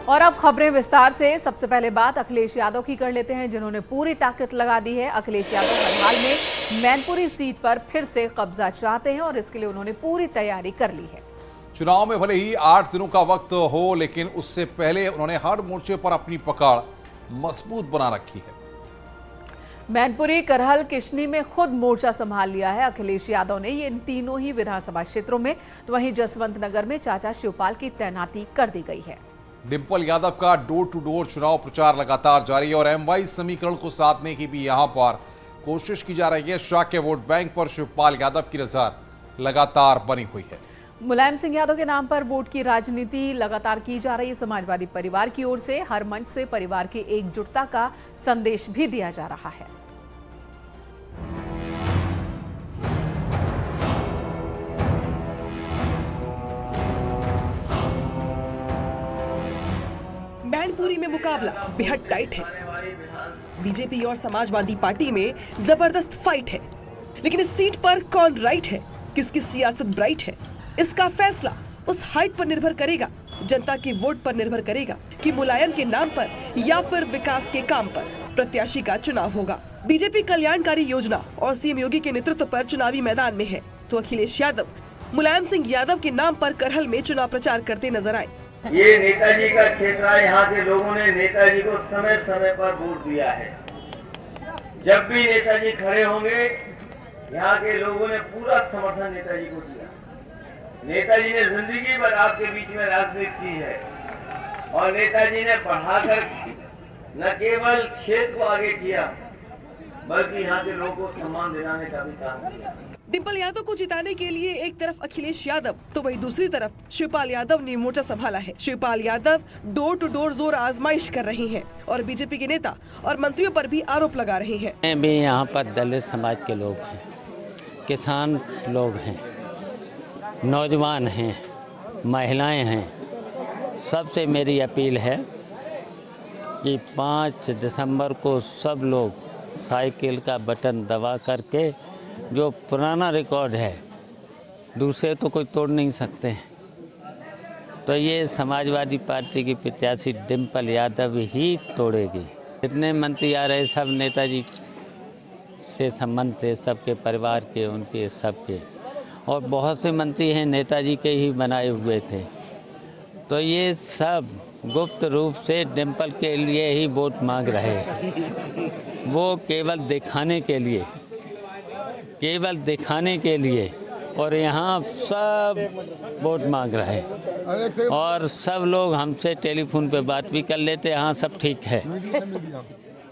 और अब खबरें विस्तार से। सबसे पहले बात अखिलेश यादव की कर लेते हैं, जिन्होंने पूरी ताकत लगा दी है। अखिलेश यादव हर हाल में मैनपुरी सीट पर फिर से कब्जा चाहते हैं और इसके लिए उन्होंने पूरी तैयारी कर ली है। चुनाव में भले ही 8 दिनों का वक्त हो, लेकिन उससे पहले उन्होंने हर मोर्चे पर अपनी पकड़ मजबूत बना रखी है। मैनपुरी, करहल, किशनी में खुद मोर्चा संभाल लिया है अखिलेश यादव ने। ये इन तीनों ही विधानसभा क्षेत्रों में, तो वहीं जसवंत नगर में चाचा शिवपाल की तैनाती कर दी गई है। डिंपल यादव का डोर टू डोर चुनाव प्रचार लगातार जारी है और एमवाई समीकरण को साधने की भी यहां पर कोशिश की जा रही है। शाह के वोट बैंक पर शिवपाल यादव की नजर लगातार बनी हुई है। मुलायम सिंह यादव के नाम पर वोट की राजनीति लगातार की जा रही है। समाजवादी परिवार की ओर से हर मंच से परिवार की एकजुटता का संदेश भी दिया जा रहा है। मैनपुरी में मुकाबला बेहद टाइट है। बीजेपी और समाजवादी पार्टी में जबरदस्त फाइट है, लेकिन इस सीट पर कौन राइट है, किसकी सियासत ब्राइट है, इसका फैसला उस हाइट पर निर्भर करेगा, जनता के वोट पर निर्भर करेगा कि मुलायम के नाम पर या फिर विकास के काम पर प्रत्याशी का चुनाव होगा। बीजेपी कल्याणकारी योजना और सीएम योगी के नेतृत्व पर चुनावी मैदान में है, तो अखिलेश यादव मुलायम सिंह यादव के नाम पर करहल में चुनाव प्रचार करते नजर आए। ये नेताजी का क्षेत्र है। यहाँ के लोगों ने नेताजी को समय समय पर वोट दिया है। जब भी नेताजी खड़े होंगे, यहाँ के लोगों ने पूरा समर्थन नेताजी को दिया। नेताजी ने जिंदगी भर आपके बीच में राजनीति की है और नेताजी ने बढ़ाकर न केवल क्षेत्र को आगे किया, बल्कि यहाँ के लोगों को सम्मान दिलाने का भी काम किया। डिंपल यादव को जिताने के लिए एक तरफ अखिलेश यादव, तो वहीं दूसरी तरफ शिवपाल यादव ने मोर्चा संभाला है। Shivpal Yadav door to door जोर आजमाइश कर रहे हैं और बीजेपी के नेता और मंत्रियों पर भी आरोप लगा रहे हैं। भी यहाँ पर दलित समाज के लोग हैं, किसान लोग हैं, नौजवान हैं, महिलाएं हैं। सबसे मेरी अपील है कि 5 दिसंबर को सब लोग साइकिल का बटन दबा करके, जो पुराना रिकॉर्ड है दूसरे तो कोई तोड़ नहीं सकते, तो ये समाजवादी पार्टी की प्रत्याशी डिंपल यादव ही तोड़ेगी। जितने मंत्री आ रहे सब नेताजी से संबंध थे, सबके परिवार के, उनके सबके, और बहुत से मंत्री हैं नेताजी के ही बनाए हुए थे। तो ये सब गुप्त रूप से डिंपल के लिए ही वोट मांग रहे हैं। वो केवल दिखाने के लिए और यहाँ सब वोट मांग रहे हैं और सब लोग हमसे टेलीफोन पे बात भी कर लेते हैं। हाँ, सब ठीक है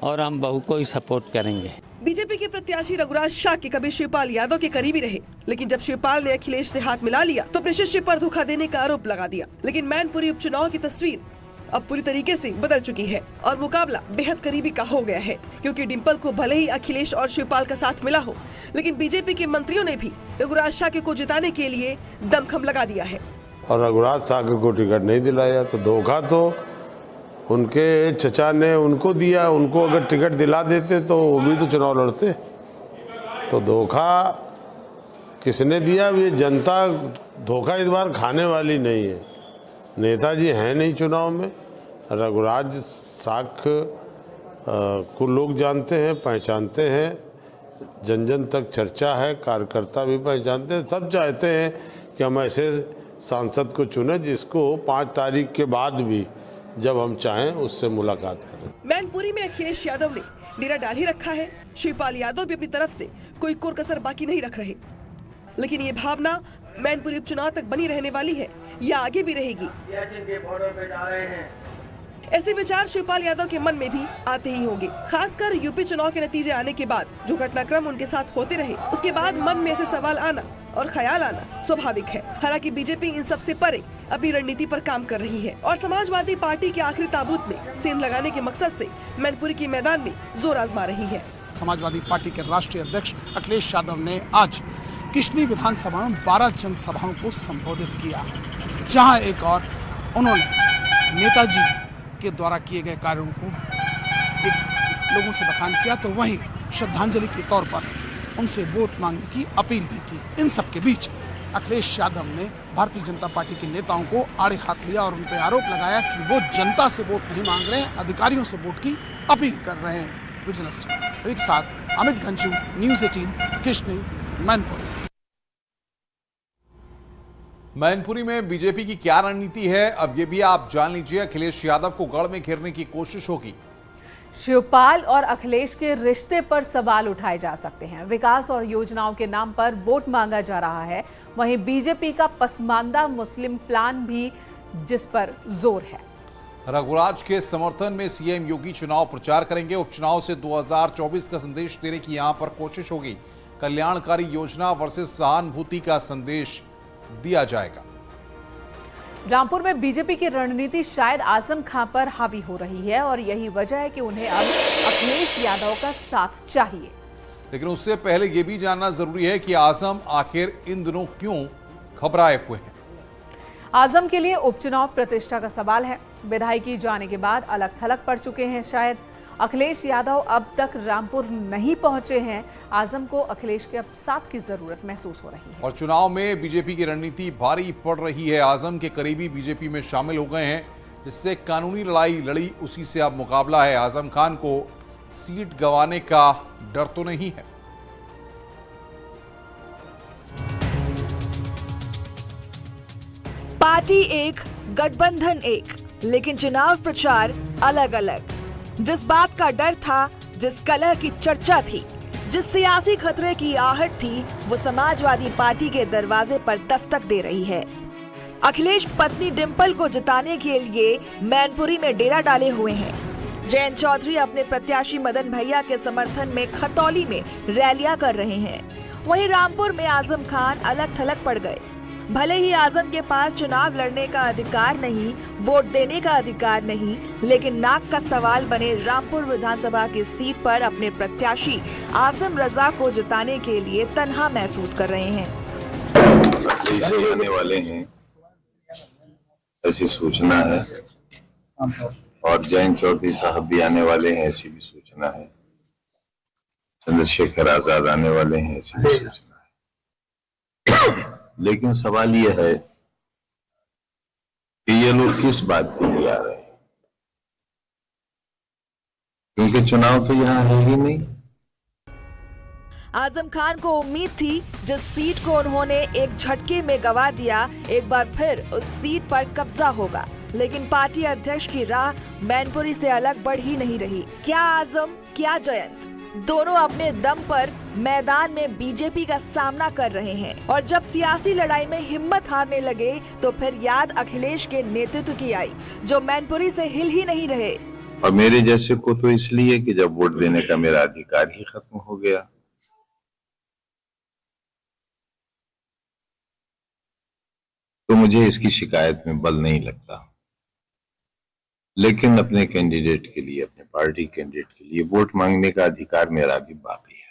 और हम बहू को ही सपोर्ट करेंगे। बीजेपी के प्रत्याशी रघुराज शाह के कभी शिवपाल यादव के करीबी रहे, लेकिन जब शिवपाल ने अखिलेश से हाथ मिला लिया तो अपने शिष्य पर धोखा देने का आरोप लगा दिया। लेकिन मैनपुरी उपचुनाव की तस्वीर अब पूरी तरीके से बदल चुकी है और मुकाबला बेहद करीबी का हो गया है, क्योंकि डिंपल को भले ही अखिलेश और शिवपाल का साथ मिला हो, लेकिन बीजेपी के मंत्रियों ने भी रघुराज शाह को जिताने के लिए दमखम लगा दिया है। और रघुराज शाह को टिकट नहीं दिलाया तो धोखा तो उनके चचा ने उनको दिया। उनको अगर टिकट दिला देते तो वो भी तो चुनाव लड़ते। तो धोखा किसने दिया? ये जनता धोखा इस बार खाने वाली नहीं है। नेताजी हैं नहीं चुनाव में। रघुराज शाह को लोग जानते हैं, पहचानते हैं, जन जन तक चर्चा है, कार्यकर्ता भी पहचानते हैं। सब चाहते हैं कि हम ऐसे सांसद को चुने जिसको 5 तारीख के बाद भी जब हम चाहें उससे मुलाकात करें। मैनपुरी में अखिलेश यादव ने डेरा डाल ही रखा है। शिवपाल यादव भी अपनी तरफ से कोई कोर कसर बाकी नहीं रख रहे, लेकिन ये भावना मैनपुरी उपचुनाव तक बनी रहने वाली है या आगे भी रहेगी, ऐसे विचार शिवपाल यादव के मन में भी आते ही होंगे। खासकर यूपी चुनाव के नतीजे आने के बाद जो घटनाक्रम उनके साथ होते रहे, उसके बाद मन में ऐसे सवाल आना और ख्याल आना स्वाभाविक है। हालांकि बीजेपी इन सब से परे अपनी रणनीति पर काम कर रही है और समाजवादी पार्टी के आखिरी ताबूत में सेंध लगाने के मकसद से मैनपुरी के मैदान में जोर आजमा रही है। समाजवादी पार्टी के राष्ट्रीय अध्यक्ष अखिलेश यादव ने आज किशनी विधानसभा में 12 जनसभाओं को संबोधित किया, जहां एक और उन्होंने नेताजी के द्वारा किए गए कार्यों को लोगों से बखान किया, तो वहीं श्रद्धांजलि के तौर पर उनसे वोट मांगने की अपील भी की। इन सब के बीच अखिलेश यादव ने भारतीय जनता पार्टी के नेताओं को आड़े हाथ लिया और उन पर आरोप लगाया कि वो जनता से वोट नहीं मांग रहे हैं, अधिकारियों से वोट की अपील कर रहे हैं। विजनस्ट एक साथ अमित घनश्याम, न्यूज़ 18, किशनी, मैनपुरी। मैनपुरी में बीजेपी की क्या रणनीति है, अब ये भी आप जान लीजिए। अखिलेश यादव को गढ़ में घेरने की कोशिश होगी। शिवपाल और अखिलेश के रिश्ते पर सवाल उठाए जा सकते हैं। विकास और योजनाओं के नाम पर वोट मांगा जा रहा है। वहीं बीजेपी का पसमानदा मुस्लिम प्लान भी, जिस पर जोर है। रघुराज के समर्थन में सीएम योगी चुनाव प्रचार करेंगे। उपचुनाव से 2024 का संदेश देने की यहां पर कोशिश होगी। कल्याणकारी योजना वर्सेस सहानुभूति का संदेश दिया जाएगा। रामपुर में बीजेपी की रणनीति शायद आजम खां पर हावी हो रही है और यही वजह है कि उन्हें अब अखिलेश यादव का साथ चाहिए। लेकिन उससे पहले यह भी जानना जरूरी है कि आजम आखिर इन दिनों क्यों घबराए हुए हैं। आजम के लिए उपचुनाव प्रतिष्ठा का सवाल है। विधायकी जाने के बाद अलग थलग पड़ चुके हैं। शायद अखिलेश यादव अब तक रामपुर नहीं पहुंचे हैं। आजम को अखिलेश के अब साथ की जरूरत महसूस हो रही है। और चुनाव में बीजेपी की रणनीति भारी पड़ रही है। आजम के करीबी बीजेपी में शामिल हो गए हैं, जिससे कानूनी लड़ाई लड़ी उसी से अब मुकाबला है। आजम खान को सीट गंवाने का डर तो नहीं है। पार्टी एक, गठबंधन एक, लेकिन चुनाव प्रचार अलग अलग। जिस बात का डर था, जिस कलह की चर्चा थी, जिस सियासी खतरे की आहट थी, वो समाजवादी पार्टी के दरवाजे पर दस्तक दे रही है। अखिलेश पत्नी डिंपल को जिताने के लिए मैनपुरी में डेरा डाले हुए हैं। जयंत चौधरी अपने प्रत्याशी मदन भैया के समर्थन में खतौली में रैलियां कर रहे हैं। वहीं रामपुर में आजम खान अलग थलग पड़ गए। भले ही आजम के पास चुनाव लड़ने का अधिकार नहीं, वोट देने का अधिकार नहीं, लेकिन नाक का सवाल बने रामपुर विधानसभा की सीट पर अपने प्रत्याशी आसिम रजा को जिताने के लिए तन्हा महसूस कर रहे हैं। आने वाले हैं ऐसी सूचना है, और जयंत चौधरी साहब भी आने वाले हैं ऐसी भी सूचना है। चंद्रशेखर आजाद आने वाले हैं ऐसी भी सूचना है। लेकिन सवाल यह है कि ये लोग किस बात के लिए आ रहे हैं, क्योंकि चुनाव तो यहाँ है ही नहीं। आजम खान को उम्मीद थी जिस सीट को उन्होंने एक झटके में गंवा दिया, एक बार फिर उस सीट पर कब्जा होगा। लेकिन पार्टी अध्यक्ष की राह मैनपुरी से अलग बढ़ ही नहीं रही। क्या आजम, क्या जयंत, दोनों अपने दम पर मैदान में बीजेपी का सामना कर रहे हैं। और जब सियासी लड़ाई में हिम्मत हारने लगे तो फिर याद अखिलेश के नेतृत्व की आई, जो मैनपुरी से हिल ही नहीं रहे। और मेरे जैसे को तो इसलिए कि जब वोट देने का मेरा अधिकार ही खत्म हो गया। तो मुझे इसकी शिकायत में बल नहीं लगता। लेकिन अपने कैंडिडेट के लिए, अपने पार्टी कैंडिडेट के लिए वोट मांगने का अधिकार मेरा भी बाकी है।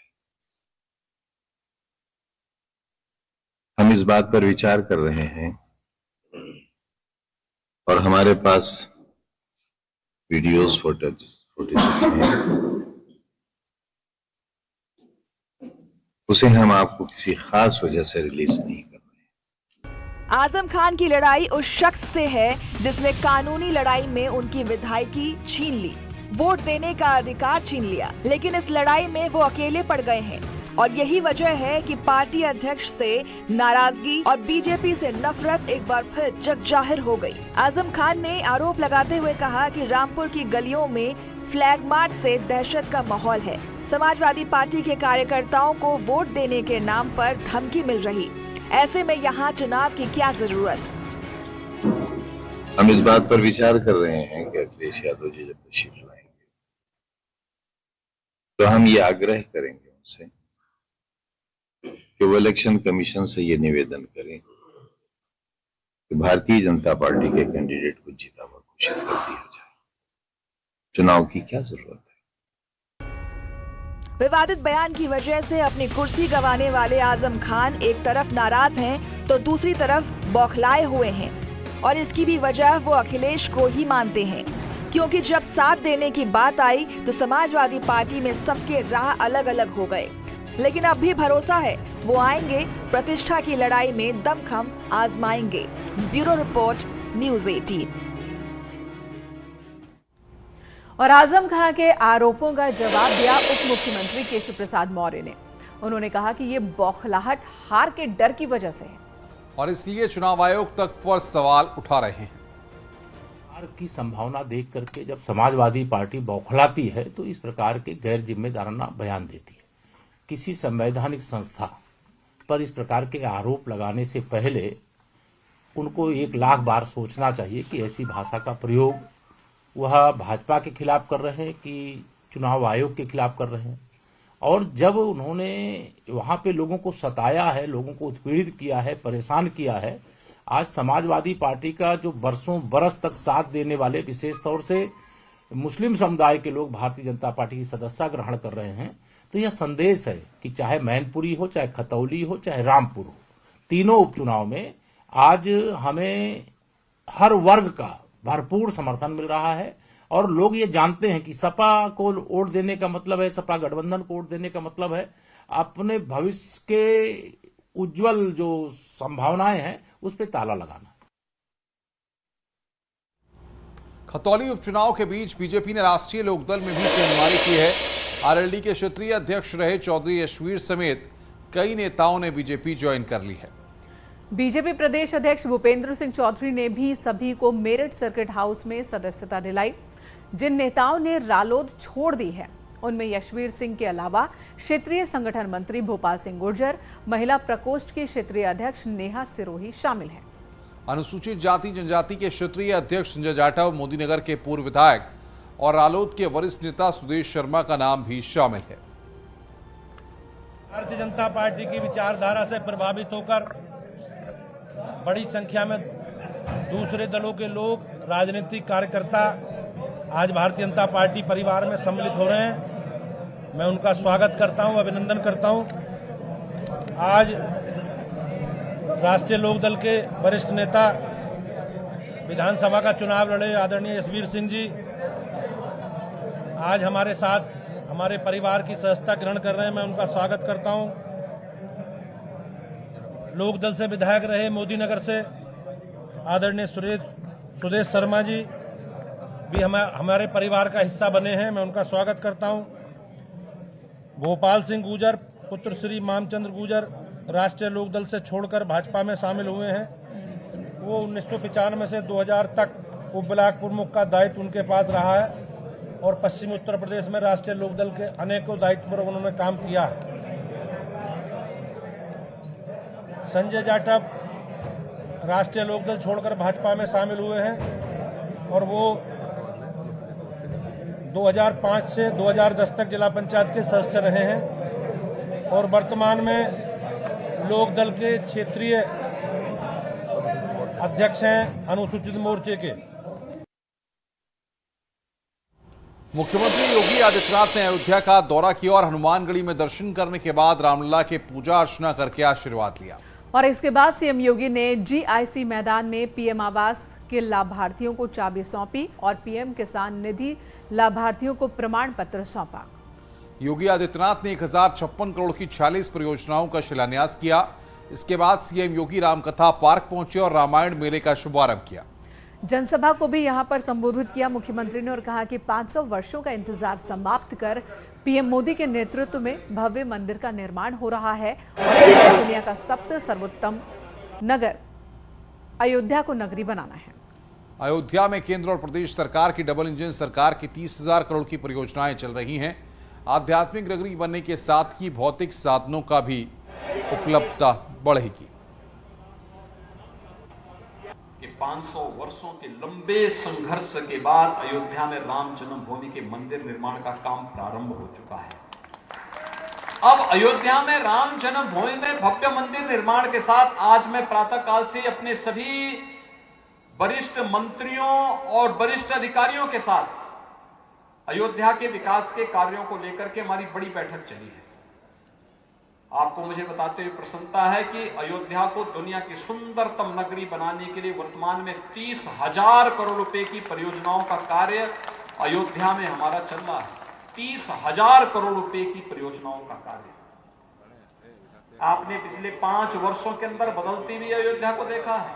हम इस बात पर विचार कर रहे हैं और हमारे पास वीडियोस, फुटेजेस हैं। उसे हम आपको किसी खास वजह से रिलीज नहीं कर रहे। आजम खान की लड़ाई उस शख्स से है जिसने कानूनी लड़ाई में उनकी विधायकी छीन ली, वोट देने का अधिकार छीन लिया। लेकिन इस लड़ाई में वो अकेले पड़ गए हैं और यही वजह है कि पार्टी अध्यक्ष से नाराजगी और बीजेपी से नफरत एक बार फिर जग जाहिर हो गई। आजम खान ने आरोप लगाते हुए कहा कि रामपुर की गलियों में फ्लैग मार्च से दहशत का माहौल है। समाजवादी पार्टी के कार्यकर्ताओं को वोट देने के नाम पर धमकी मिल रही। ऐसे में यहाँ चुनाव की क्या जरूरत? हम इस बात पर विचार कर रहे हैं कि अखिलेश यादव जी जब तशरीफ लाएंगे तो हम ये आग्रह करेंगे उनसे कि वो इलेक्शन कमीशन से ये निवेदन करें कि भारतीय जनता पार्टी के कैंडिडेट को जीता हुआ घोषित कर दिया जाए। चुनाव की क्या जरूरत है? विवादित बयान की वजह से अपनी कुर्सी गंवाने वाले आजम खान एक तरफ नाराज हैं तो दूसरी तरफ बौखलाए हुए हैं। और इसकी भी वजह वो अखिलेश को ही मानते हैं, क्योंकि जब साथ देने की बात आई तो समाजवादी पार्टी में सबके राह अलग अलग हो गए। लेकिन अब भी भरोसा है वो आएंगे, प्रतिष्ठा की लड़ाई में दमखम आजमाएंगे। Bureau report, news 18। और आजम खां के आरोपों का जवाब दिया उप मुख्यमंत्री केशव प्रसाद मौर्य ने। उन्होंने कहा कि ये बौखलाहट हार के डर की वजह से है और इसलिए चुनाव आयोग तक पर सवाल उठा रहे हैं। हार की संभावना देख करके जब समाजवादी पार्टी बौखलाती है तो इस प्रकार के गैर जिम्मेदाराना बयान देती है। किसी संवैधानिक संस्था पर इस प्रकार के आरोप लगाने से पहले उनको 1,00,000 बार सोचना चाहिए कि ऐसी भाषा का प्रयोग वह भाजपा के खिलाफ कर रहे हैं कि चुनाव आयोग के खिलाफ कर रहे हैं। और जब उन्होंने वहां पे लोगों को सताया है, लोगों को उत्पीड़ित किया है, परेशान किया है, आज समाजवादी पार्टी का जो बरसों बरस तक साथ देने वाले विशेष तौर से मुस्लिम समुदाय के लोग भारतीय जनता पार्टी की सदस्यता ग्रहण कर रहे हैं, तो यह संदेश है कि चाहे मैनपुरी हो, चाहे खतौली हो, चाहे रामपुर हो, तीनों उपचुनाव में आज हमें हर वर्ग का भरपूर समर्थन मिल रहा है। और लोग ये जानते हैं कि सपा को वोट देने का मतलब है, सपा गठबंधन को वोट देने का मतलब है अपने भविष्य के उज्जवल जो संभावनाएं हैं उस पर ताला लगाना। खतौली उपचुनाव के बीच बीजेपी ने राष्ट्रीय लोकदल में भी सेंधमारी की है। आरएलडी के क्षेत्रीय अध्यक्ष रहे चौधरी यशवीर समेत कई नेताओं ने बीजेपी ज्वाइन कर ली है। बीजेपी प्रदेश अध्यक्ष भूपेंद्र सिंह चौधरी ने भी सभी को मेरठ सर्किट हाउस में सदस्यता दिलाई। जिन नेताओं ने रालोद छोड़ दी है उनमें यशवीर सिंह के अलावा क्षेत्रीय संगठन मंत्री भोपाल सिंह गुर्जर, महिला प्रकोष्ठ की क्षेत्रीय अध्यक्ष नेहा सिरोही शामिल हैं। अनुसूचित जाति जनजाति के क्षेत्रीय अध्यक्ष संजय जाटव, मोदीनगर के पूर्व विधायक और रालोद के वरिष्ठ नेता सुदेश शर्मा का नाम भी शामिल है। भारतीय जनता पार्टी की विचारधारा से प्रभावित होकर बड़ी संख्या में दूसरे दलों के लोग, राजनीतिक कार्यकर्ता आज भारतीय जनता पार्टी परिवार में सम्मिलित हो रहे हैं। मैं उनका स्वागत करता हूं, अभिनंदन करता हूं। आज राष्ट्रीय लोकदल के वरिष्ठ नेता, विधानसभा का चुनाव लड़े आदरणीय यशवीर सिंह जी आज हमारे साथ हमारे परिवार की सदस्यता ग्रहण कर रहे हैं। मैं उनका स्वागत करता हूं। लोकदल से विधायक रहे मोदीनगर से आदरणीय सुदेश शर्मा जी भी हमारे परिवार का हिस्सा बने हैं। मैं उनका स्वागत करता हूं। भोपाल सिंह गुर्जर, पुत्र श्री मामचंद्र गुर्जर, राष्ट्रीय लोकदल से छोड़कर भाजपा में शामिल हुए हैं। वो 1995 से 2000 तक उप ब्लॉक प्रमुख का दायित्व उनके पास रहा है और पश्चिमी उत्तर प्रदेश में राष्ट्रीय लोकदल के अनेकों दायित्व पर उन्होंने काम किया है। संजय जाटव राष्ट्रीय लोकदल छोड़कर भाजपा में शामिल हुए हैं और वो 2005 से 2010 तक जिला पंचायत के सदस्य रहे हैं और वर्तमान में लोकदल के क्षेत्रीय अध्यक्ष हैं अनुसूचित मोर्चे के। मुख्यमंत्री योगी आदित्यनाथ ने अयोध्या का दौरा किया और हनुमानगढ़ी में दर्शन करने के बाद रामलला के पूजा अर्चना करके आशीर्वाद लिया। और इसके बाद सीएम योगी ने जीआईसी मैदान में पीएम आवास के लाभार्थियों को चाबी सौंपी और पीएम किसान निधि लाभार्थियों को प्रमाण पत्र सौंपा। योगी आदित्यनाथ ने 1056 करोड़ की 46 परियोजनाओं का शिलान्यास किया। इसके बाद सीएम योगी रामकथा पार्क पहुंचे और रामायण मेले का शुभारंभ किया। जनसभा को भी यहां पर संबोधित किया मुख्यमंत्री ने और कहा कि 500 वर्षों का इंतजार समाप्त कर पीएम मोदी के नेतृत्व में भव्य मंदिर का निर्माण हो रहा है और दुनिया का सबसे सर्वोत्तम नगर अयोध्या को नगरी बनाना है। अयोध्या में केंद्र और प्रदेश सरकार की डबल इंजन सरकार की 30,000 करोड़ की परियोजनाएं चल रही हैं। आध्यात्मिक नगरी बनने के साथ ही भौतिक साधनों का भी उपलब्धता बढ़ेगी। 500 वर्षों के लंबे संघर्ष के बाद अयोध्या में राम जन्मभूमि के मंदिर निर्माण का काम प्रारंभ हो चुका है। अब अयोध्या में राम जन्मभूमि में भव्य मंदिर निर्माण के साथ आज मैं प्रातःकाल से अपने सभी वरिष्ठ मंत्रियों और वरिष्ठ अधिकारियों के साथ अयोध्या के विकास के कार्यों को लेकर के हमारी बड़ी बैठक चली है। आपको मुझे बताते हुए प्रसन्नता है कि अयोध्या को दुनिया की सुंदरतम नगरी बनाने के लिए वर्तमान में 30,000 करोड़ रुपए की परियोजनाओं का कार्य अयोध्या में हमारा चल रहा है। 30,000 करोड़ रुपए की परियोजनाओं का कार्य आपने पिछले 5 वर्षों के अंदर बदलती हुई अयोध्या को देखा है।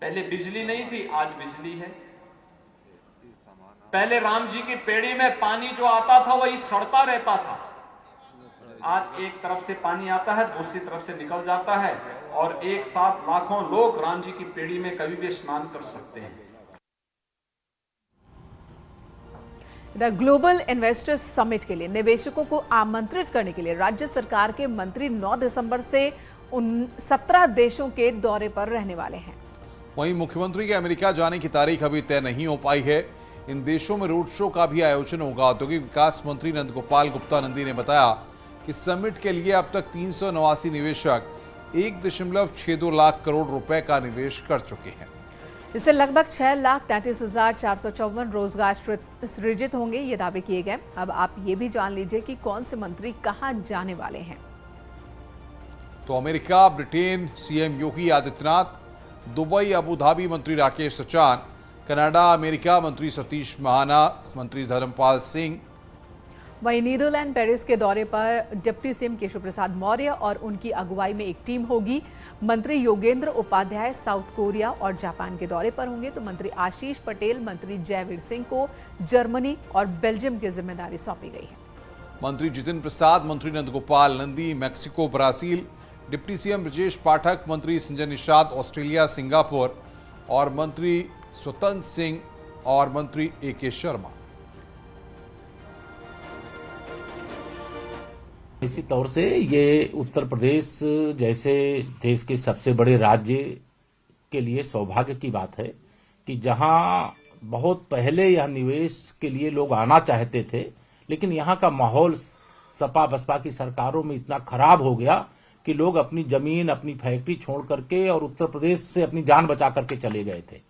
पहले बिजली नहीं थी, आज बिजली है। पहले राम जी की पेड़ी में पानी जो आता था वही सड़ता रहता था, आज एक तरफ से पानी आता है, दूसरी तरफ से निकल जाता है और एक साथ लाखों लोग राम जी की पेड़ी में कभी भी स्नान कर सकते हैं। ग्लोबल इन्वेस्टर्स समिट के लिए निवेशकों को आमंत्रित करने के लिए राज्य सरकार के मंत्री 9 दिसंबर से 17 देशों के दौरे पर रहने वाले हैं। वहीं मुख्यमंत्री के अमेरिका जाने की तारीख अभी तय नहीं हो पाई है। इन देशों में रोड शो का भी आयोजन होगा। औद्योगिक विकास मंत्री नंदगोपाल गुप्ता नंदी ने बताया कि समिट के लिए अब तक 389 निवेशक 1.62 लाख करोड़ रुपए का निवेश कर चुके हैं। इससे लगभग 6,33,454 रोजगार सृजित होंगे, ये दावे किए गए। अब आप ये भी जान लीजिए कि कौन से मंत्री कहां जाने वाले हैं। तो America, Britain CM Yogi Adityanath, Dubai Abu Dhabi मंत्री राकेश सचान, कनाडा अमेरिका मंत्री सतीश महाना, मंत्री धर्मपाल सिंह। वहीं नीदरलैंड पेरिस के दौरे पर डिप्टी सीएम केशव प्रसाद मौर्य और उनकी अगुवाई में एक टीम होगी। मंत्री योगेंद्र उपाध्याय साउथ कोरिया और जापान के दौरे पर होंगे, तो मंत्री आशीष पटेल, मंत्री जयवीर सिंह को जर्मनी और बेल्जियम की जिम्मेदारी सौंपी गई है। मंत्री जितिन प्रसाद, मंत्री Nandgopal Nandi Mexico Brazil, deputy CM Brajesh Pathak, मंत्री संजय निषाद ऑस्ट्रेलिया सिंगापुर और मंत्री स्वतंत्र सिंह और मंत्री AK शर्मा। इसी तौर से ये उत्तर प्रदेश जैसे देश के सबसे बड़े राज्य के लिए सौभाग्य की बात है कि जहां बहुत पहले यह निवेश के लिए लोग आना चाहते थे, लेकिन यहां का माहौल सपा बसपा की सरकारों में इतना खराब हो गया कि लोग अपनी जमीन, अपनी फैक्ट्री छोड़ करके और उत्तर प्रदेश से अपनी जान बचा करके चले गए थे।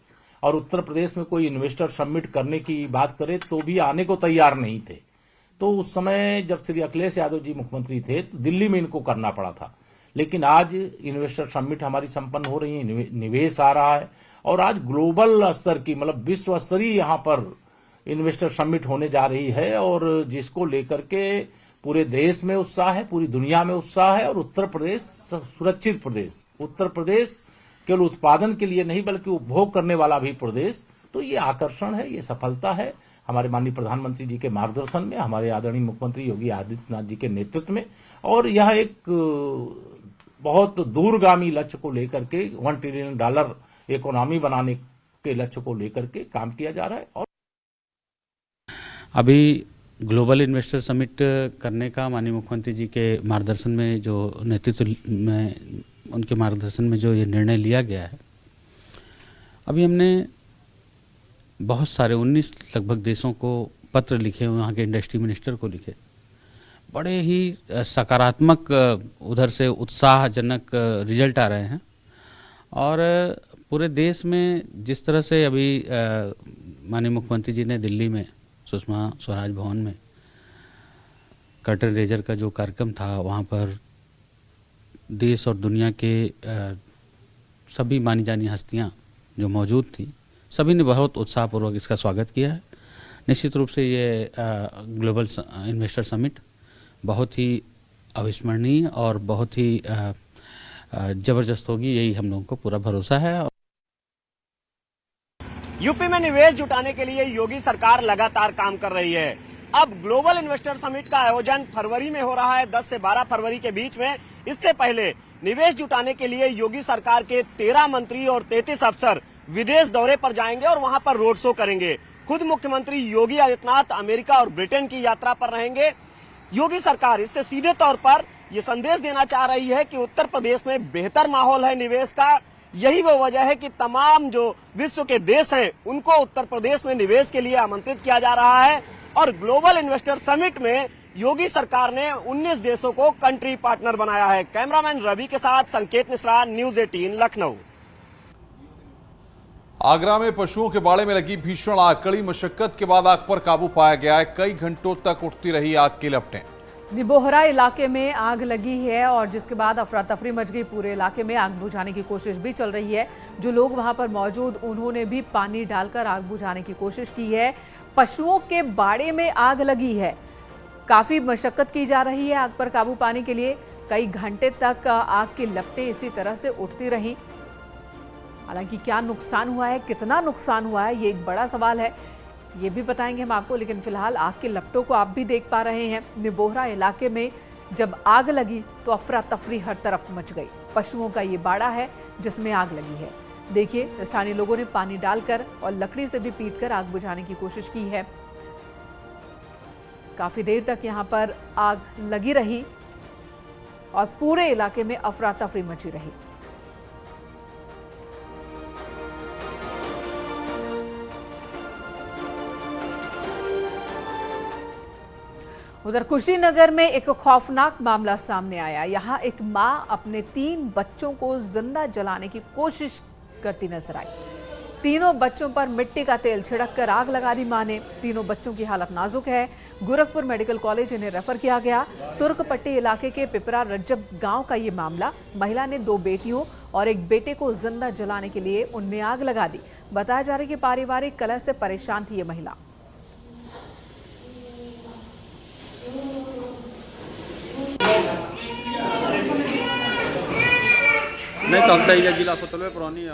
और उत्तर प्रदेश में कोई इन्वेस्टर समिट करने की बात करे तो भी आने को तैयार नहीं थे। तो उस समय जब श्री अखिलेश यादव जी मुख्यमंत्री थे तो दिल्ली में इनको करना पड़ा था, लेकिन आज इन्वेस्टर समिट हमारी संपन्न हो रही है, निवेश आ रहा है और आज ग्लोबल स्तर की मतलब विश्व स्तरीय यहाँ पर इन्वेस्टर समिट होने जा रही है और जिसको लेकर के पूरे देश में उत्साह है, पूरी दुनिया में उत्साह है। और उत्तर प्रदेश सुरक्षित प्रदेश, उत्तर प्रदेश केवल उत्पादन के लिए नहीं बल्कि उपभोग करने वाला भी प्रदेश, तो ये आकर्षण है, ये सफलता है हमारे माननीय प्रधानमंत्री जी के मार्गदर्शन में, हमारे आदरणीय मुख्यमंत्री योगी आदित्यनाथ जी के नेतृत्व में। और यह एक बहुत दूरगामी लक्ष्य को लेकर के $1 ट्रिलियन इकोनॉमी बनाने के लक्ष्य को लेकर के काम किया जा रहा है। और अभी ग्लोबल इन्वेस्टर समिट करने का माननीय मुख्यमंत्री जी के मार्गदर्शन में जो नेतृत्व में उनके मार्गदर्शन में जो ये निर्णय लिया गया है, अभी हमने बहुत सारे 19 लगभग देशों को पत्र लिखे, वहाँ के इंडस्ट्री मिनिस्टर को लिखे, बड़े ही सकारात्मक उधर से उत्साहजनक रिजल्ट आ रहे हैं। और पूरे देश में जिस तरह से अभी माननीय मुख्यमंत्री जी ने दिल्ली में सुषमा स्वराज भवन में कर्टन रेजर का जो कार्यक्रम था, वहाँ पर देश और दुनिया के सभी मानी जानी हस्तियाँ जो मौजूद थी, सभी ने बहुत उत्साहपूर्वक इसका स्वागत किया है। निश्चित रूप से ये ग्लोबल इन्वेस्टर समिट बहुत ही अविस्मरणीय और बहुत ही जबरदस्त होगी, यही हम लोगों को पूरा भरोसा है। यूपी में निवेश जुटाने के लिए योगी सरकार लगातार काम कर रही है। अब ग्लोबल इन्वेस्टर समिट का आयोजन फरवरी में हो रहा है, 10 से 12 फरवरी के बीच में। इससे पहले निवेश जुटाने के लिए योगी सरकार के 13 मंत्री और 33 अफसर विदेश दौरे पर जाएंगे और वहां पर रोड शो करेंगे। खुद मुख्यमंत्री योगी आदित्यनाथ अमेरिका और ब्रिटेन की यात्रा पर रहेंगे। योगी सरकार इससे सीधे तौर पर यह संदेश देना चाह रही है कि उत्तर प्रदेश में बेहतर माहौल है निवेश का। यही वो वजह है कि तमाम जो विश्व के देश हैं उनको उत्तर प्रदेश में निवेश के लिए आमंत्रित किया जा रहा है। और ग्लोबल इन्वेस्टर समिट में योगी सरकार ने 19 देशों को कंट्री पार्टनर बनाया है। कैमरामैन रवि के साथ संकेत मिश्रा, न्यूज 18 लखनऊ। आगरा में पशुओं के बाड़े में लगी भीषण आग, कड़ी मशक्कत के बाद आग पर काबू पाया गया है। कई घंटों तक उठती रही आग की लपटें। निबोहरा इलाके में आग लगी है और जिसके बाद अफरा तफरी मच गई। पूरे इलाके में आग बुझाने की कोशिश भी चल रही है। जो लोग वहां पर मौजूद उन्होंने भी पानी डालकर आग बुझाने की कोशिश की है। पशुओं के बाड़े में आग लगी है, काफी मशक्कत की जा रही है आग पर काबू पाने के लिए। कई घंटे तक आग की लपटें इसी तरह से उठती रहीं। हालांकि क्या नुकसान हुआ है, कितना नुकसान हुआ है, ये एक बड़ा सवाल है, ये भी बताएंगे हम आपको। लेकिन फिलहाल आग की लपटों को आप भी देख पा रहे हैं। निबोहरा इलाके में जब आग लगी तो अफरा तफरी हर तरफ मच गई। पशुओं का ये बाड़ा है जिसमें आग लगी है। देखिए, स्थानीय लोगों ने पानी डालकर और लकड़ी से भी पीटकर आग बुझाने की कोशिश की है। काफी देर तक यहां पर आग लगी रही और पूरे इलाके में अफरा तफरी मची रही। उधर कुशीनगर में एक खौफनाक मामला सामने आया। यहां एक मां अपने 3 बच्चों को जिंदा जलाने की कोशिश करती नजर आई। तीनों बच्चों पर मिट्टी का तेल छिड़ककर आग लगा दी मां ने। तीनों बच्चों की हालत नाजुक है। गोरखपुर मेडिकल कॉलेज इन्हें रेफर किया गया। तुर्कपट्टी इलाके के पिपरा रज्जब गांव का ये मामला। महिला ने 2 बेटियों और एक बेटे को जिंदा जलाने के लिए उनमें आग लगा दी। बताया जा रहा है कि पारिवारिक कलह से परेशान थी ये महिला। नहीं तो हमदा जिला सतलवे पुरानी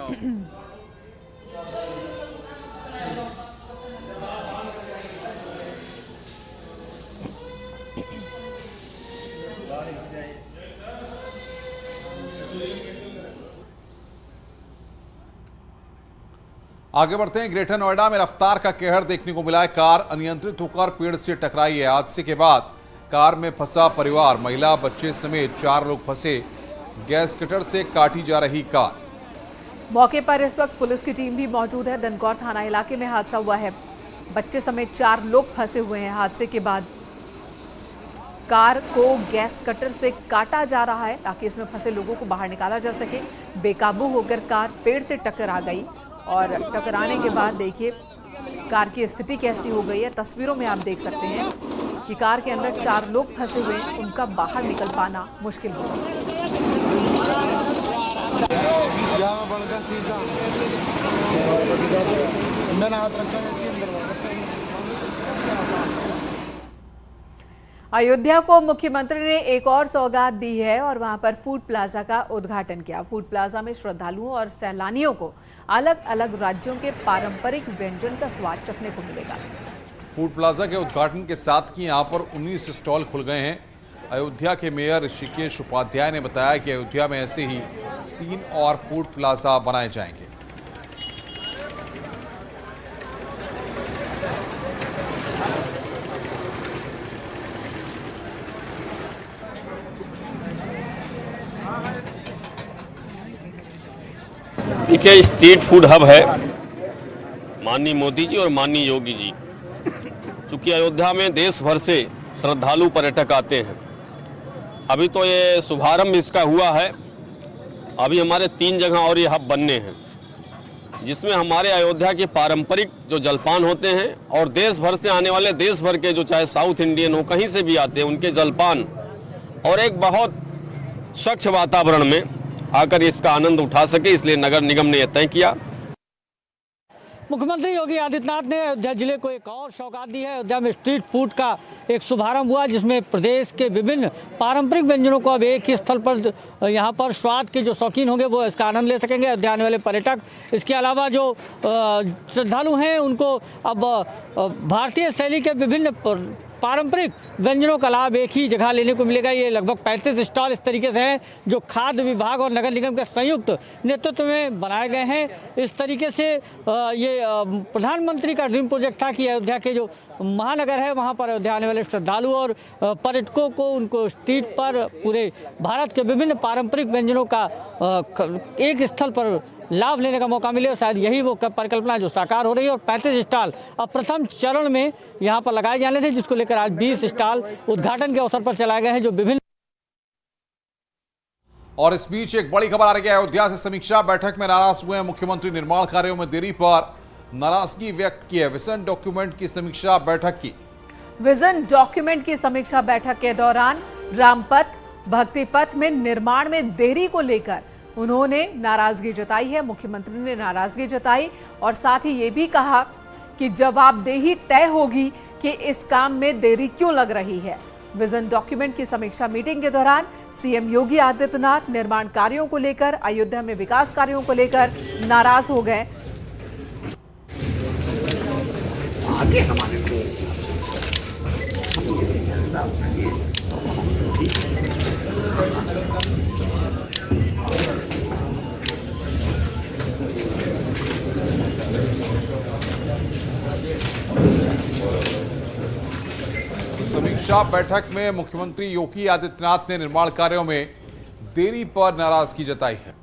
आगे बढ़ते हैं। ग्रेटर नोएडा में रफ्तार का कहर देखने को मिला है। कार अनियंत्रित होकर पेड़ से टकराई है। हादसे के बाद कार में फंसा परिवार, महिला, बच्चे समेत 4 लोग फंसे। गैस कटर से काटी जा रही कार। मौके पर इस वक्त पुलिस की टीम भी मौजूद है। दनकौर थाना इलाके में हादसा हुआ है। बच्चे समेत 4 लोग फंसे हुए हैं। हादसे के बाद कार को गैस कटर से काटा जा रहा है ताकि इसमें फंसे लोगों को बाहर निकाला जा सके। बेकाबू होकर कार पेड़ से टकरा गई और टकराने के बाद देखिए कार की स्थिति कैसी हो गई है। तस्वीरों में आप देख सकते हैं कि कार के अंदर 4 लोग फंसे हुए हैं। उनका बाहर निकल पाना मुश्किल हो रहा है। अयोध्या को मुख्यमंत्री ने एक और सौगात दी है और वहां पर फूड प्लाजा का उद्घाटन किया। फूड प्लाजा में श्रद्धालुओं और सैलानियों को अलग अलग राज्यों के पारंपरिक व्यंजन का स्वाद चखने को मिलेगा। फूड प्लाजा के उद्घाटन के साथ ही यहां पर 19 स्टॉल खुल गए हैं। अयोध्या के मेयर ऋषिकेश उपाध्याय ने बताया कि अयोध्या में ऐसे ही 3 और फूड प्लाजा बनाए जाएंगे। देखिए, स्ट्रीट फूड हब है माननीय मोदी जी और माननीय योगी जी। चूँकि अयोध्या में देश भर से श्रद्धालु पर्यटक आते हैं। अभी तो ये शुभारंभ इसका हुआ है। अभी हमारे 3 जगह और ये हब बनने हैं जिसमें हमारे अयोध्या के पारंपरिक जो जलपान होते हैं और देश भर से आने वाले, देश भर के जो चाहे साउथ इंडियन हो, कहीं से भी आते हैं, उनके जलपान और एक बहुत स्वच्छ वातावरण में आकर इसका आनंद उठा सके, इसलिए नगर निगम ने यह तय किया। मुख्यमंत्री योगी आदित्यनाथ ने अयोध्या जिले को एक और सौगात दी है। अयोध्या में स्ट्रीट फूड का एक शुभारंभ हुआ जिसमें प्रदेश के विभिन्न पारंपरिक व्यंजनों को अब एक ही स्थल पर, यहाँ पर स्वाद के जो शौकीन होंगे वो इसका आनंद ले सकेंगे, अयोध्या आने वाले पर्यटक। इसके अलावा जो श्रद्धालु हैं उनको अब भारतीय शैली के विभिन्न पारंपरिक व्यंजनों का लाभ एक ही जगह लेने को मिलेगा। ये लगभग 35 स्टॉल इस तरीके से हैं जो खाद्य विभाग और नगर निगम के संयुक्त नेतृत्व में बनाए गए हैं। इस तरीके से ये प्रधानमंत्री का ड्रीम प्रोजेक्ट था कि अयोध्या के जो महानगर है वहाँ पर अयोध्या आने वाले श्रद्धालु और पर्यटकों को उनको स्ट्रीट पर पूरे भारत के विभिन्न पारंपरिक व्यंजनों का एक स्थल पर लाभ लेने का मौका मिले। शायद यही वो परिकल्पना जो साकार हो रही है। और 35 स्टॉल अब प्रथम चरण में यहाँ पर लगाए जाने थे, जिसको लेकर आज 20 स्टॉल उद्घाटन के अवसर पर चलाए गए हैं जो विभिन्न। और इस बीच एक बड़ी खबर आ रही है। अयोध्या से समीक्षा बैठक में नाराज हुए मुख्यमंत्री। निर्माण कार्यों में देरी पर नाराजगी व्यक्त की है। विजन डॉक्यूमेंट की समीक्षा बैठक की। विजन डॉक्यूमेंट की समीक्षा बैठक के दौरान रामपथ, भक्ति पथ में निर्माण में देरी को लेकर उन्होंने नाराजगी जताई है। मुख्यमंत्री ने नाराजगी जताई और साथ ही ये भी कहा कि जवाबदेही तय होगी कि इस काम में देरी क्यों लग रही है। विजन डॉक्यूमेंट की समीक्षा मीटिंग के दौरान सीएम योगी आदित्यनाथ निर्माण कार्यों को लेकर, अयोध्या में विकास कार्यों को लेकर नाराज हो गए। आगे हमारे समीक्षा बैठक में मुख्यमंत्री योगी आदित्यनाथ ने निर्माण कार्यों में देरी पर नाराजगी जताई है।